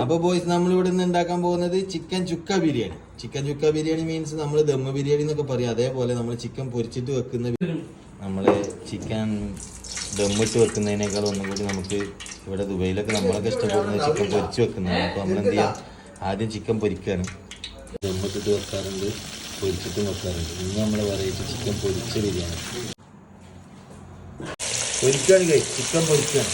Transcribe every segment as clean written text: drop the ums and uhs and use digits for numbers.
അപ്പോൾ ബോയ്സ് നമ്മളിവിടെ നിന്ന് ഉണ്ടാക്കാൻ പോകുന്നത് chicken chukka biryani. Chicken chukka biryani means നമ്മൾ ദമ്മ് ബിരിയാണി എന്നൊക്കെ പറയും. അതേപോലെ നമ്മൾ ചിക്കൻ പൊരിച്ചിട്ട് വെക്കുന്ന, നമ്മൾ ചിക്കൻ ദമ്മിട്ട് വെക്കുന്നതിനേക്കാൾ ഒന്നും കൂടി നമുക്ക് ഇവിടെ ദുബൈയിലൊക്കെ നമ്മളൊക്കെ ഇഷ്ടപ്പെടുന്നത് ചിക്കൻ പൊരിച്ച് വെക്കുന്നതാണ്. അപ്പോൾ നമ്മൾ എന്ത് ചെയ്യാം, ആദ്യം ചിക്കൻ പൊരിക്കുകയാണ്. ദമ്മിട്ടിട്ട് വെക്കാറുണ്ട്, പൊരിച്ചിട്ടും വെക്കാറുണ്ട്. ഇന്ന് നമ്മൾ വെറൈറ്റി ചിക്കൻ പൊരിച്ച ബിരിയാണി പൊരിക്കുകയാണ്, ചിക്കൻ പൊരിക്കുകയാണ്.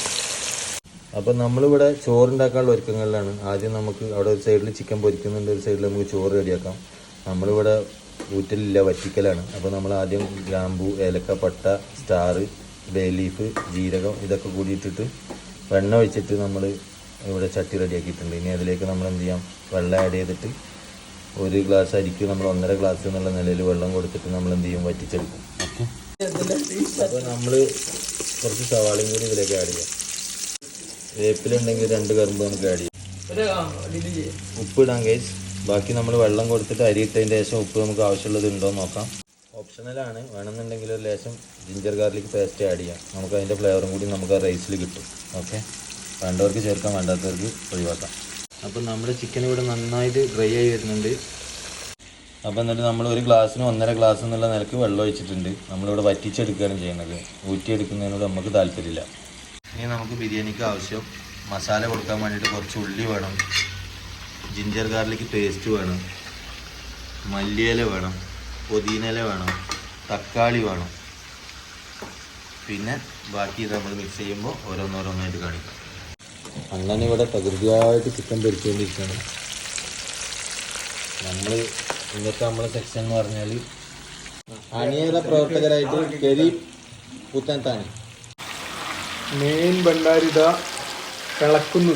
അപ്പം നമ്മളിവിടെ ചോറുണ്ടാക്കാനുള്ള ഒരുക്കങ്ങളിലാണ്. ആദ്യം നമുക്ക് അവിടെ ഒരു സൈഡിൽ ചിക്കൻ പൊരിക്കുന്നുണ്ട്, ഒരു സൈഡിൽ നമുക്ക് ചോറ് റെഡിയാക്കാം. നമ്മളിവിടെ ഊറ്റലില്ല, വറ്റിക്കലാണ്. അപ്പോൾ നമ്മൾ ആദ്യം ഗ്രാമ്പൂ, ഏലക്ക, പട്ട, സ്റ്റാർ, ബേ ലീഫ്, ജീരകം ഇതൊക്കെ കൂടി ഇട്ടിട്ട് വെണ്ണ ഒഴിച്ചിട്ട് നമ്മൾ ഇവിടെ ചട്ടി റെഡിയാക്കിയിട്ടുണ്ട്. ഇനി അതിലേക്ക് നമ്മൾ എന്ത് ചെയ്യാം, വെള്ളം ആഡ് ചെയ്തിട്ട് ഒരു ഗ്ലാസ് അരിക്ക് നമ്മൾ 1.5 ഗ്ലാസ് എന്നുള്ള നിലയിൽ വെള്ളം കൊടുത്തിട്ട് നമ്മൾ എന്ത് ചെയ്യും, വറ്റിച്ചെടുക്കും. ഓക്കെ. അപ്പോൾ നമ്മൾ കുറച്ച് സവാളയും കൂടി ഇതിലേക്ക് ആഡ് ചെയ്യാം. വേപ്പിലുണ്ടെങ്കിൽ 2 കറുമ്പ് നമുക്ക് ആഡ് ചെയ്യാം. ഉപ്പിടാം ഗൈസ്. ബാക്കി നമ്മൾ വെള്ളം കൊടുത്തിട്ട് അരി ഇട്ടതിൻ്റെ ശേഷം ഉപ്പ് നമുക്ക് ആവശ്യമുള്ളത് ഉണ്ടോ എന്ന് നോക്കാം. ഓപ്ഷണലാണ്. വേണമെന്നുണ്ടെങ്കിൽ ഒരു ലേശം ജിഞ്ചർ ഗാർലിക് പേസ്റ്റ് ആഡ് ചെയ്യാം. നമുക്ക് അതിൻ്റെ ഫ്ലേവറും കൂടി നമുക്ക് ആ റൈസിൽ കിട്ടും. ഓക്കെ. വേണ്ടവർക്ക് ചേർക്കാം, വേണ്ടാത്തവർക്ക് ഒഴിവാക്കാം. അപ്പം നമ്മുടെ ചിക്കൻ ഇവിടെ നന്നായിട്ട് ഡ്രൈ ആയി വരുന്നുണ്ട്. അപ്പോൾ എന്നിട്ട് നമ്മൾ ഒരു ഗ്ലാസ്സിന് 1.5 ഗ്ലാസ് എന്നുള്ള നിലക്ക് വെള്ളം ഒഴിച്ചിട്ടുണ്ട്. നമ്മളിവിടെ വറ്റിച്ചെടുക്കുകയാണ് ചെയ്യുന്നത്. ഊറ്റിയെടുക്കുന്നതിനോട് നമുക്ക് താല്പര്യമില്ല. ഇനി നമുക്ക് ബിരിയാണിക്ക് ആവശ്യം മസാല കൊടുക്കാൻ വേണ്ടിയിട്ട് കുറച്ച് ഉള്ളി വേണം, ജിഞ്ചർ ഗാർലിക് പേസ്റ്റ് വേണം, മല്ലിയില വേണം, പുതിനയില വേണം, തക്കാളി വേണം. പിന്നെ ബാക്കി ഇത് നമ്മൾ മിക്സ് ചെയ്യുമ്പോൾ ഓരോന്നോരോന്നായിട്ട് കാണിക്കാം. അങ്ങനെ ഇവിടെ പ്രകൃതിയായിട്ട് ചിക്കൻ പൊരിച്ചുകൊണ്ടിരിക്കുകയാണ്. ഇന്നത്തെ നമ്മളെ സെക്ഷൻ എന്ന് പറഞ്ഞാൽ അണിയറ പ്രവർത്തകരായിട്ട് കരീം പുത്തൻതാണി മെയിൻ ഭണ്ഡാരിത കിളക്കുന്നു.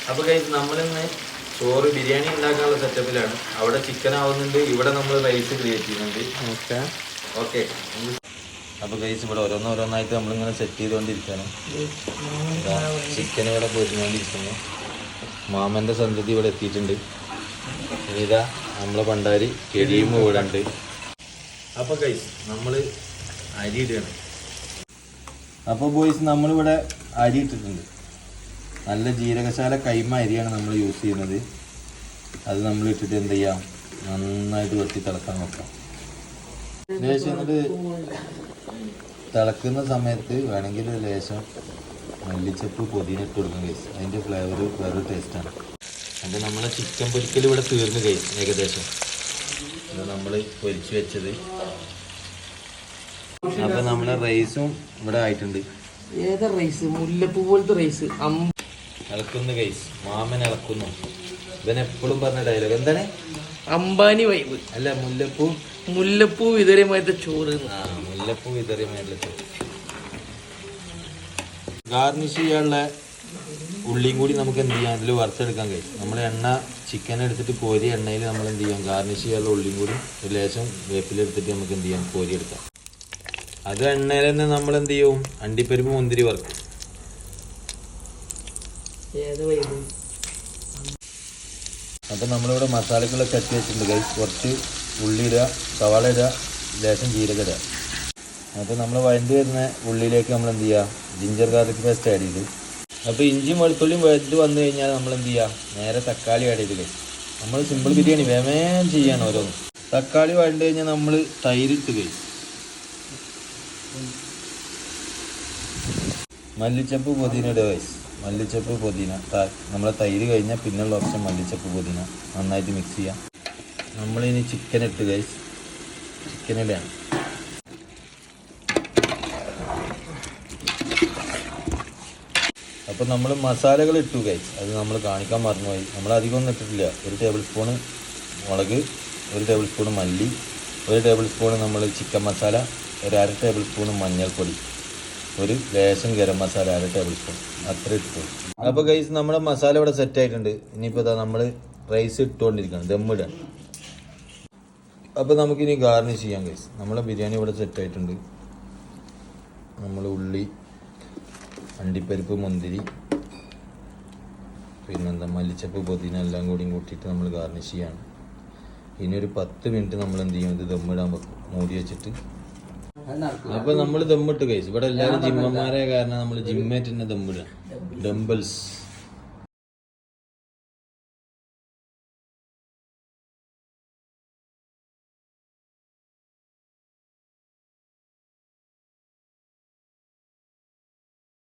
അപ്പോൾ ഗൈസ് നമ്മളിന്ന് ചോറ് ബിരിയാണി ഉണ്ടാക്കാനുള്ള സെറ്റപ്പിലാണ്. അവിടെ ചിക്കൻ ആവുന്നുണ്ട്, ഇവിടെ നമ്മൾ റൈസ് ക്രിയേറ്റ് ചെയ്യുന്നുണ്ട്. ഓക്കെ. അപ്പോൾ ഗൈസ് ഇവിടെ ഓരോന്നോരോന്നായിട്ട് നമ്മളിങ്ങനെ സെറ്റ് ചെയ്തുകൊണ്ടിരിക്കുകയാണ്. ചിക്കൻ ഇവിടെ പൊരിഞ്ഞുകൊണ്ടിരിക്കുന്നു. മാമൻ്റെ സന്തതി ഇവിടെ എത്തിയിട്ടുണ്ട്. ഇതാ നമ്മളെ ഭണ്ഡാരി കരീം ഇവിടെ ഉണ്ട്. അപ്പോൾ ഗൈസ് നമ്മൾ അരി ഇടുകയാണ്. അപ്പോൾ ബോയ്സ് നമ്മളിവിടെ അരി ഇട്ടിട്ടുണ്ട്. നല്ല ജീരകശാല കൈമ അരിയാണ് നമ്മൾ യൂസ് ചെയ്യുന്നത്. അത് നമ്മൾ ഇട്ടിട്ട് എന്ത് ചെയ്യാം, നന്നായിട്ട് വെട്ടി തിളക്കാൻ നോക്കാം. ലേശം എന്നിട്ട് തിളക്കുന്ന സമയത്ത് വേണമെങ്കിൽ ലേശം മല്ലിച്ചപ്പ് പുതിന ഇട്ട് കൊടുക്കും ഗൈസ്. അതിൻ്റെ ഫ്ലേവർ വേറൊരു ടേസ്റ്റാണ്. അപ്പോൾ നമ്മളെ ചിക്കൻ പൊരിക്കൽ ഇവിടെ തീർന്നു ഗൈസ് ഏകദേശം. ഇത് നമ്മൾ പൊരിച്ച് വെച്ചത്. അപ്പോൾ നമ്മളെ റൈസും ഇവിടെ ആയിട്ടുണ്ട്. ഏതാ റൈസ്? മുല്ലപ്പൂ പോലത്തെ റൈസ് ഇളക്കുന്നു ഗൈസ്. മാമൻ ഇളക്കുന്നു. ഇവനെപ്പോഴും പറഞ്ഞ ഡയലോഗ് എന്താണ്? അംബാനി വൈബ്. അല്ല, മുല്ലപ്പൂ വിതറിയമായിട്ട് ചോറ്. മുല്ലപ്പൂ വിതറിയമായിട്ടുള്ള ചോറ്. ഗാർണിഷ് ചെയ്യാനുള്ള ഉള്ളിയും കൂടി നമുക്ക് എന്ത് ചെയ്യാം, അതിൽ വറുത്തെടുക്കാൻ കഴിയും. നമ്മൾ എണ്ണ ചിക്കൻ എടുത്തിട്ട് കോരി എണ്ണയിൽ നമ്മൾ എന്ത് ചെയ്യാം, ഗാർണിഷ് ചെയ്യാനുള്ള ഉള്ളിയും കൂടി ഒരു ലേശം വേപ്പിലെടുത്തിട്ട് നമുക്ക് എന്ത് ചെയ്യാം, കോരിയെടുക്കാം. അത് എണ്ണയിൽ തന്നെ നമ്മൾ എന്ത് ചെയ്യും, അണ്ടിപ്പരിപ്പ് മുന്തിരി വറുക്കും. അപ്പം നമ്മളിവിടെ മസാലക്കുള്ള ചട്ടി വെച്ചിട്ടുണ്ട് ഗൈസ്. കുറച്ച് ഉള്ളി ഇടുക, സവാള ഇടുക, ലേശം ജീരകം ഇടുക. അപ്പോൾ നമ്മൾ വഴണ്ടി വരുന്ന ഉള്ളിയിലേക്ക് നമ്മൾ എന്ത് ചെയ്യുക, ജിഞ്ചർ ഗാർലിക് പേസ്റ്റ് ആഡ് ചെയ്ത്. അപ്പോൾ ഇഞ്ചിയും വെളുത്തുള്ളിയും വഴറ്റി വന്നു കഴിഞ്ഞാൽ നമ്മൾ എന്ത് ചെയ്യുക, നേരെ തക്കാളി ആഡ് ചെയ്ത് കഴിയും. നമ്മൾ സിമ്പിൾ ബിരിയാണി വേമേം ചെയ്യാണ് ഓരോന്നും. തക്കാളി വഴണ്ടി കഴിഞ്ഞാൽ നമ്മൾ തൈരിട്ട് കഴിയും. മല്ലിച്ചപ്പ് പുതിന ഇടുക ഗൈസ്. മല്ലിച്ചപ്പ് പുതിന നമ്മളെ തൈര് കഴിഞ്ഞാൽ പിന്നുള്ള ഓപ്ഷൻ മല്ലിച്ചപ്പ് പുതിന. നന്നായിട്ട് മിക്സ് ചെയ്യാം. നമ്മളിനി ചിക്കൻ ഇട്ട് ഗൈസ്. ചിക്കൻ ഇടുകയാണ്. അപ്പോൾ നമ്മൾ മസാലകൾ ഇട്ടു ഗൈസ്. അത് നമ്മൾ കാണിക്കാൻ മറന്നുപോയി. നമ്മൾ അധികം ഒന്നും ഇട്ടിട്ടില്ല. 1 ടേബിൾ സ്പൂണ് മുളക്, 1 ടേബിൾ സ്പൂണ് മല്ലി, 1 ടേബിൾ സ്പൂണ് നമ്മൾ ചിക്കൻ മസാല, 1/2 ടേബിൾ സ്പൂണ് മഞ്ഞൾപ്പൊടി, ഒരു ലേശം ഗരം മസാല 1/2 ടേബിൾ സ്പൂൺ, അത്ര ഇട്ടു. അപ്പോൾ ഗൈസ് നമ്മുടെ മസാല ഇവിടെ സെറ്റ് ആയിട്ടുണ്ട്. ഇനിയിപ്പോൾ ഇതാ നമ്മൾ റൈസ് ഇട്ടുകൊണ്ടിരിക്കുകയാണ്, ദമ്മിടാൻ. അപ്പോൾ നമുക്കിനി ഗാർണിഷ് ചെയ്യാം ഗൈസ്. നമ്മളെ ബിരിയാണി ഇവിടെ സെറ്റ് ആയിട്ടുണ്ട്. നമ്മൾ ഉള്ളി, അണ്ടിപ്പരിപ്പ്, മുന്തിരി, പിന്നെന്താ മല്ലിച്ചപ്പ് പുതിന എല്ലാം കൂട്ടിയിട്ട് നമ്മൾ ഗാർണിഷ് ചെയ്യാണ്. ഇനി ഒരു 10 മിനിറ്റ് നമ്മൾ എന്ത് ചെയ്യും, ഇത് ദമ്മിടാൻ വെക്കും മൂടി വെച്ചിട്ട്. അപ്പോൾ നമ്മൾ ദമ്മിട്ട് കഴിച്ചു. ഇവിടെ എല്ലാവരും ജിമ്മന്മാരെ കാരണം നമ്മൾ ജിമ്മേറ്റ് തന്നെ ദമ്മിടുക. ഡംബിൾസ്